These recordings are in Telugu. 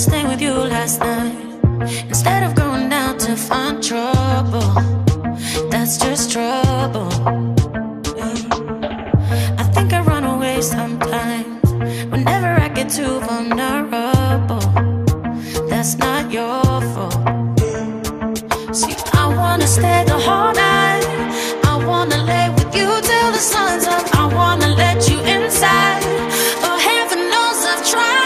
Stayed with you last night instead of going down to find trouble. That's just trouble. I think I run away sometimes whenever I get too vulnerable. That's not your fault. See, I wanna stay the whole night. I wanna lay with you till the sun's up. I wanna let you inside. Oh, heaven knows I've tried.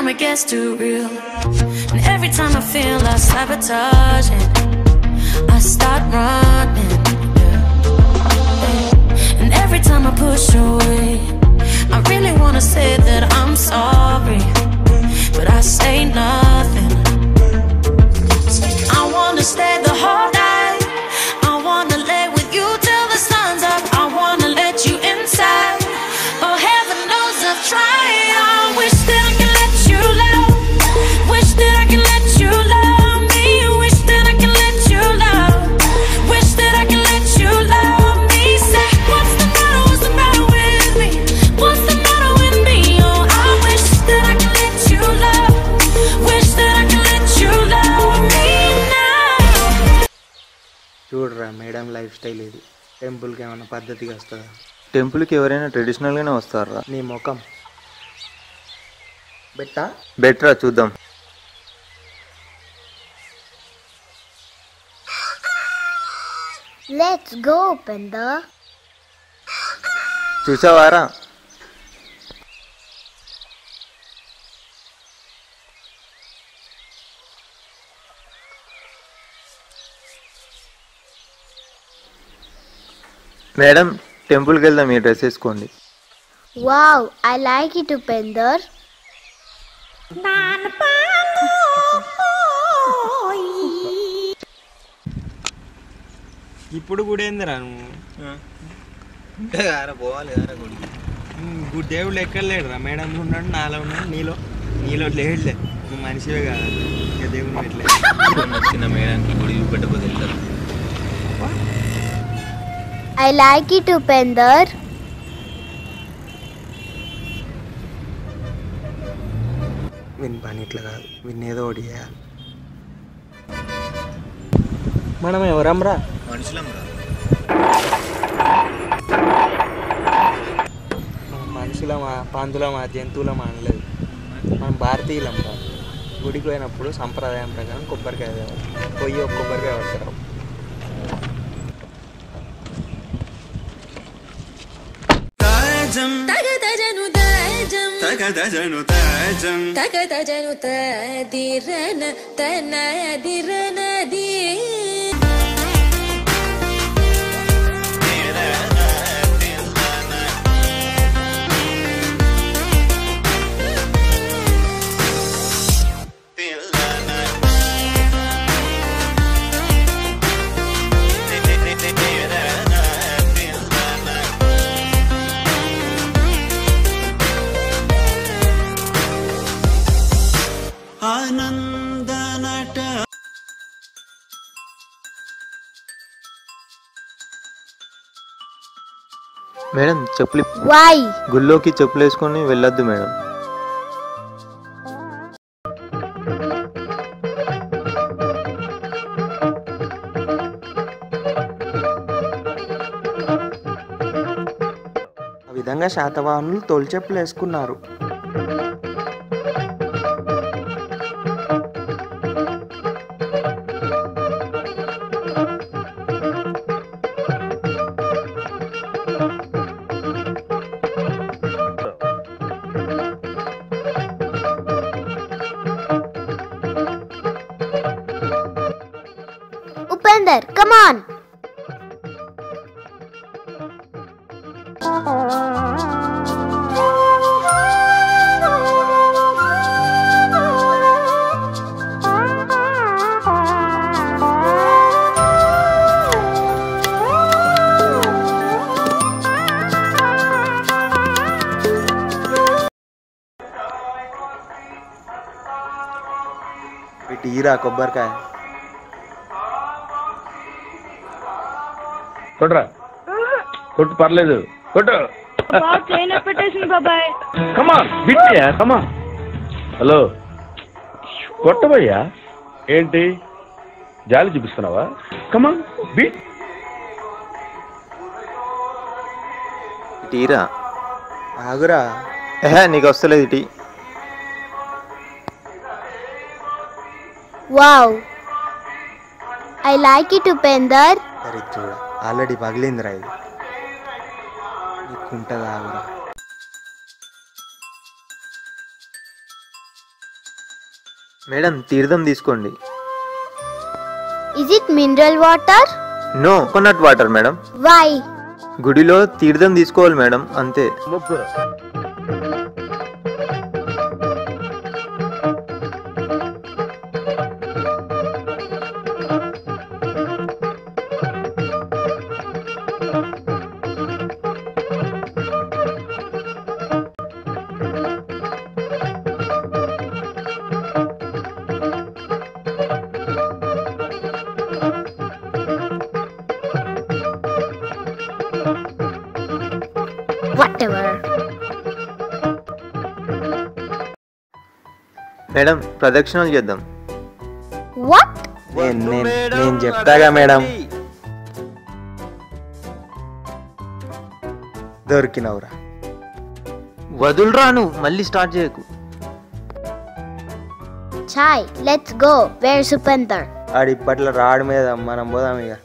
It gets too real, and every time I feel I sabotage it, I start running, and every time I push away, I really wanna say that I'm sorry, but I say nothing. I wanna stay the whole night. I wanna lay with you till the sun's up. I wanna let you inside. Oh, heaven knows I've tried. I wish that I could let you love. Wish that I could let you love me. Wish that I could let you love. Wish that I could let you love me. Say, what's the matter? What's the matter with me? What's the matter with me? Oh, I wish that I could let you love. Wish that I could let you love me now. చూడరా మేడం లైఫ్ స్టైల్ ఇది. టెంపుల్కి ఏమైనా పద్ధతిగా వస్తుందా? టెంపుల్కి ఎవరైనా ట్రెడిషనల్గానే వస్తారా? నీ ముఖం బెటరా చూద్దాం. Let's go, Panda. చూసావారా? మేడం టెంపుల్కి వెళ్దాం, ఈ డ్రెస్ వేసుకోండి. Wow, I like it, Upender. ఇప్పుడు కూడా ఏందిరా నువ్వు? పోవాలి గుడి దేవుళ్ళు ఎక్కడ లేడురా? మేడం ఉన్నాడు, నాలో ఉన్నాడు, నీలో లేడులే. నువ్వు మనిషివే కాదు, ఇంకా దేవుని పెట్టలే. చిన్న మేడానికి గుడి చూపెట్టకపోతే వెళ్తారు. I like it, Upender. Win పని ఇట్లా కాదు, విన్నేదో ఒకటి చేయాలి. మనం ఎవరమ్రా? మనుషులమ్రా. మనుషులమా, పందులమా, జంతువులమా అనలేదు. మనం భారతీయులమ్రా. గుడికి పోయినప్పుడు సంప్రదాయం ప్రకారం కొబ్బరికాయ తేవాలి. పొయ్యి ఒక కొబ్బరికాయ పడతారు. మేడం చెప్పులు Why? గుళ్ళోకి చెప్పులు వేసుకొని వెళ్ళొద్దు మేడం. ఆ విధంగా శాతవాహనులు తోలు చెప్పులు వేసుకున్నారు. Upender, come on. టీరా కొబ్బరికాయ కొట్టురా కొట్టు పర్లేదు కొట్టు పెట్టేసింది బాబాయ్. కమాన్ బిట్టయ్యా కమాన్. హలో కొట్టబయ్యా ఏంటి జాలి చూపిస్తున్నావా? కమాన్ బీట్. టీరా ఆగురా. నీకు వస్తలేదు tea. Wow. I like it, Upender. సరే చూడ ఆల్రెడీ పగిలిందిరా ఇది. నీకుంటది ఆగురా. మేడం తీర్థం తీసుకోండి. Is it mineral water? No, coconut water madam. Why? గుడిలో తీర్థం తీసుకోవాలి మేడం, అంతే. ముప్పు Whatever. మేడం ప్రదక్షిణలు చేద్దాం. What? నేను చెప్తాగా మేడం. దొరికినవురా. వదులురా నువ్వు, మళ్ళీ స్టార్ట్ చేయకు. Chai, let's go. Where's Upender? ఆడు ఇప్పట్లో రాడు మీద మనం పోదాం ఇక.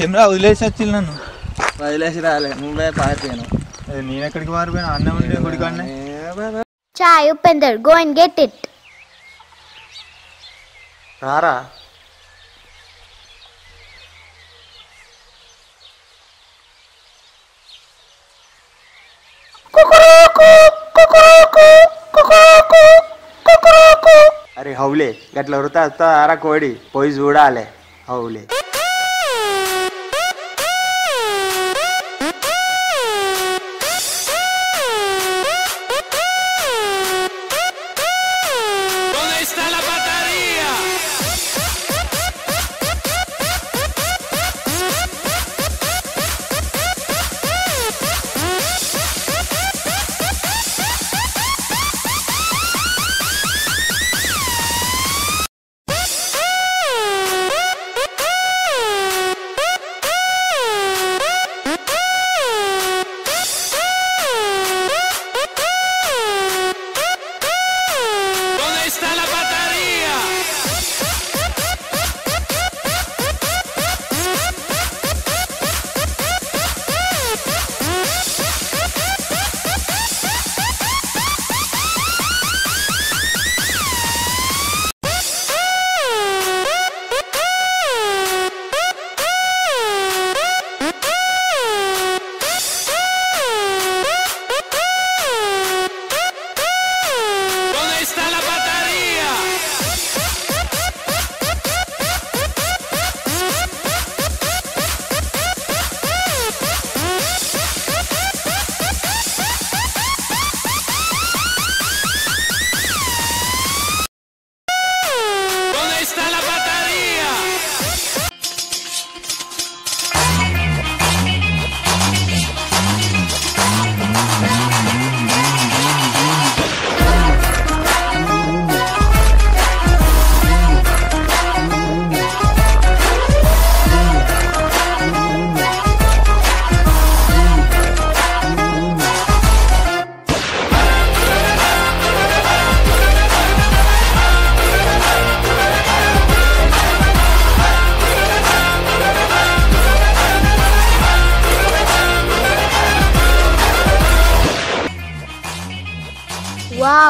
ఏమరా వదిలేసి వచ్చింది నన్ను? వదిలేసి రాలే, నువ్వే పారిపోయాను. నేను ఎక్కడికి పారిపోయాను? అన్నం ఉండే గుడికాడనే. Chai, Upender, go and get it. రారా. అరే హౌలే, గట్ల వృతా వస్తా కోడి పోయి చూడాలి. హౌలే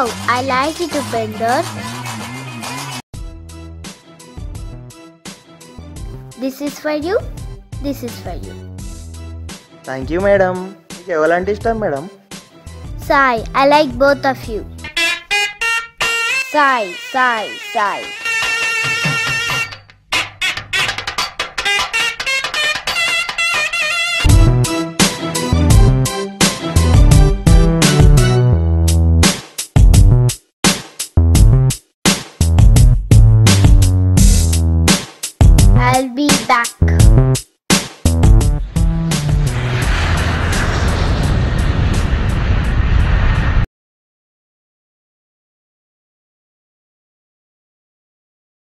Wow, I like it, Upender. This is for you. This is for you. Thank you madam. మీకు ఎవరంటే ఇష్టం madam? Sai, I like both of you. Sai, Sai, Sai.